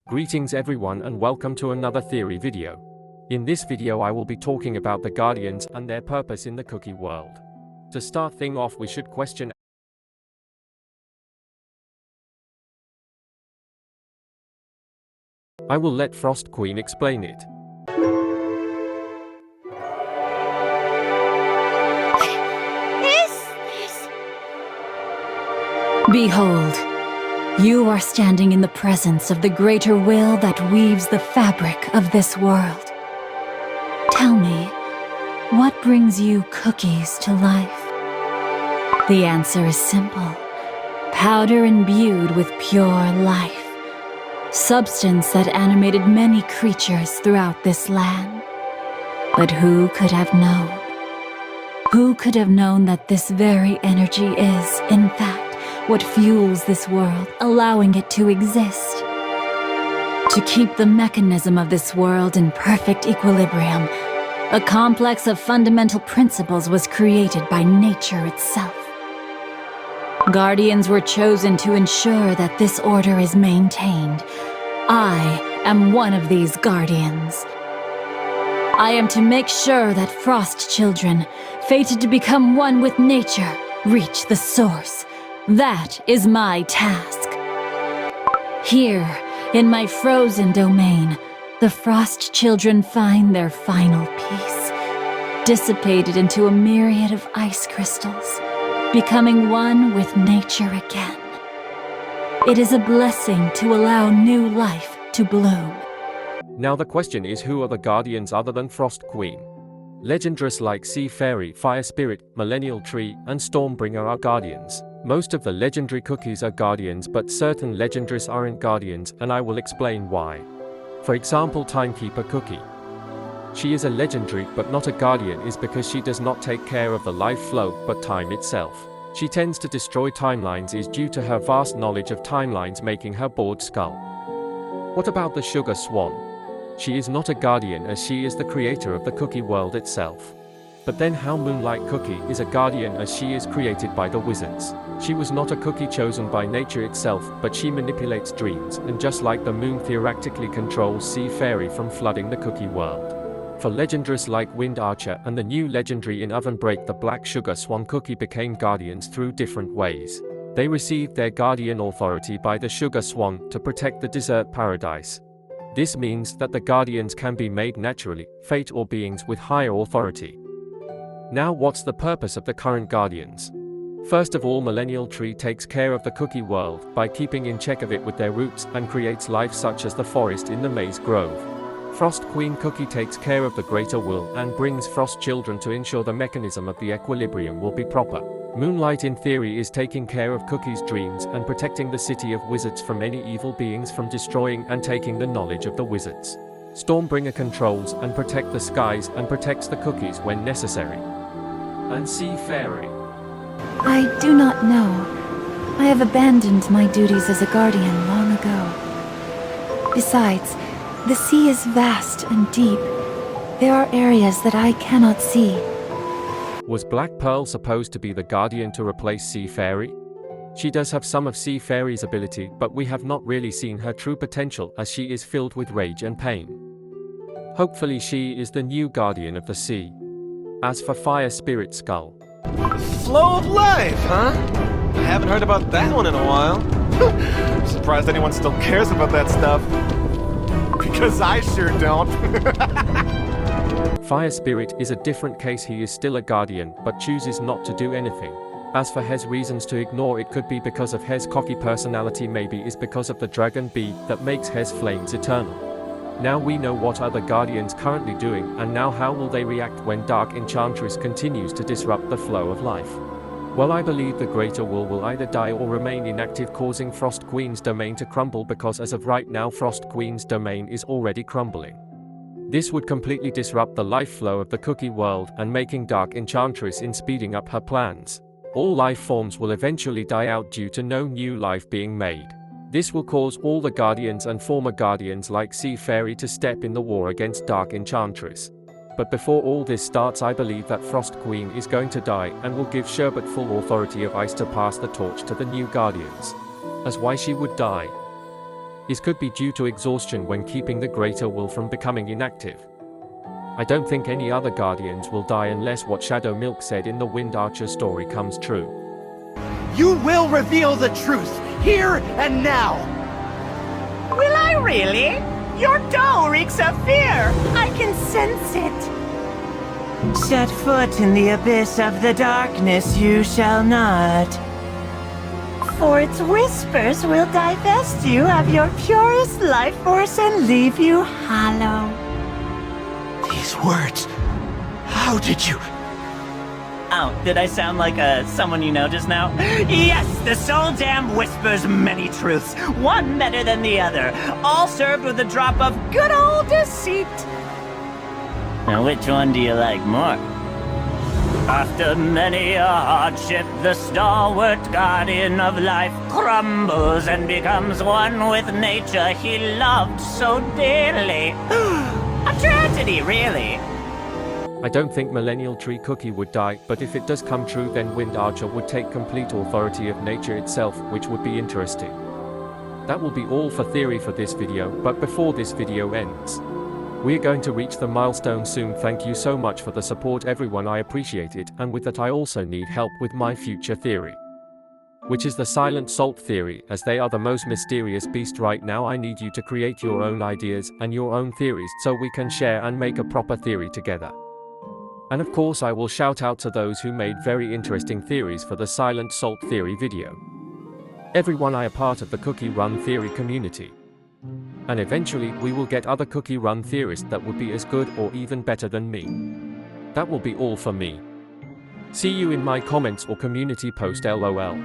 Greetings everyone and welcome to another theory video. In this video I will be talking about the Guardians and their purpose in the cookie world. To start things off we should question. I will let Frost Queen explain it. Behold, you are standing in the presence of the greater will that weaves the fabric of this world. Tell me, what brings you cookies to life? The answer is simple. Powder imbued with pure life. Substance that animated many creatures throughout this land. But who could have known? Who could have known that this very energy is, in fact, what fuels this world, allowing it to exist? To keep the mechanism of this world in perfect equilibrium, a complex of fundamental principles was created by nature itself. Guardians were chosen to ensure that this order is maintained. I am one of these guardians. I am to make sure that Frost children, fated to become one with nature, reach the source. That is my task. Here, in my frozen domain, the Frost children find their final peace, dissipated into a myriad of ice crystals, becoming one with nature again. It is a blessing to allow new life to bloom. Now the question is, who are the Guardians other than Frost Queen? Legendaries like Sea Fairy, Fire Spirit, Millennial Tree, and Stormbringer are Guardians. Most of the legendary cookies are Guardians, but certain legendaries aren't Guardians, and I will explain why. For example, Timekeeper Cookie. She is a legendary but not a Guardian is because she does not take care of the life flow but time itself. She tends to destroy timelines is due to her vast knowledge of timelines, making her bored skull. What about the Sugar Swan? She is not a Guardian as she is the creator of the cookie world itself. But then how Moonlight Cookie is a Guardian as she is created by the wizards. She was not a cookie chosen by nature itself, but she manipulates dreams, and just like the moon theoretically controls Sea Fairy from flooding the cookie world. For legendaries like Wind Archer and the new legendary in Oven Break, the Black Sugar Swan Cookie became Guardians through different ways. They received their Guardian authority by the Sugar Swan to protect the desert paradise. This means that the Guardians can be made naturally, fate or beings with higher authority. Now what's the purpose of the current Guardians? First of all, Millennial Tree takes care of the cookie world by keeping in check of it with their roots and creates life such as the forest in the Maze Grove. Frost Queen Cookie takes care of the greater will and brings Frost children to ensure the mechanism of the equilibrium will be proper. Moonlight in theory is taking care of Cookie's dreams and protecting the city of wizards from any evil beings from destroying and taking the knowledge of the wizards. Stormbringer controls and protects the skies and protects the cookies when necessary. And Sea Fairy. I do not know. I have abandoned my duties as a guardian long ago. Besides, the sea is vast and deep. There are areas that I cannot see. Was Black Pearl supposed to be the Guardian to replace Sea Fairy? She does have some of Sea Fairy's ability, but we have not really seen her true potential as she is filled with rage and pain. Hopefully she is the new Guardian of the sea. As for Fire Spirit Skull. Flow of life, huh? I haven't heard about that one in a while. I'm surprised anyone still cares about that stuff. Because I sure don't. Fire Spirit is a different case. He is still a Guardian, but chooses not to do anything. As for Hes' reasons to ignore, it could be because of Hes' cocky personality, maybe is because of the dragon bee that makes Hes' flames eternal. Now we know what are the Guardians currently doing, and now how will they react when Dark Enchantress continues to disrupt the flow of life? Well, I believe the greater will either die or remain inactive, causing Frost Queen's domain to crumble, because as of right now Frost Queen's domain is already crumbling. This would completely disrupt the life flow of the cookie world and making Dark Enchantress in speeding up her plans. All life forms will eventually die out due to no new life being made. This will cause all the Guardians and former Guardians like Sea Fairy to step in the war against Dark Enchantress. But before all this starts, I believe that Frost Queen is going to die and will give Sherbet full authority of ice to pass the torch to the new Guardians. As why she would die. This could be due to exhaustion when keeping the greater will from becoming inactive. I don't think any other Guardians will die unless what Shadow Milk said in the Wind Archer story comes true. You will reveal the truth, here and now! Will I really? Your dough reeks of fear! I can sense it! Set foot in the abyss of the darkness you shall not. For its whispers will divest you of your purest life force and leave you hollow. These words, how did you... Oh, did I sound like someone you know just now? Yes, the soul dam whispers many truths, one better than the other, all served with a drop of good old deceit. Now which one do you like more? After many a hardship, the stalwart guardian of life crumbles and becomes one with nature he loved so dearly. A tragedy, really. I don't think Millennial Tree Cookie would die, but if it does come true, then Wind Archer would take complete authority of nature itself, which would be interesting. That will be all for theory for this video, but before this video ends, we're going to reach the milestone soon. Thank you so much for the support everyone, I appreciate it, and with that I also need help with my future theory, which is the Silent Salt theory. As they are the most mysterious beast right now, I need you to create your own ideas and your own theories so we can share and make a proper theory together. And of course I will shout out to those who made very interesting theories for the Silent Salt theory video. Everyone are part of the Cookie Run theory community. And eventually we will get other Cookie Run theorists that would be as good or even better than me. That will be all for me. See you in my comments or community post, LOL.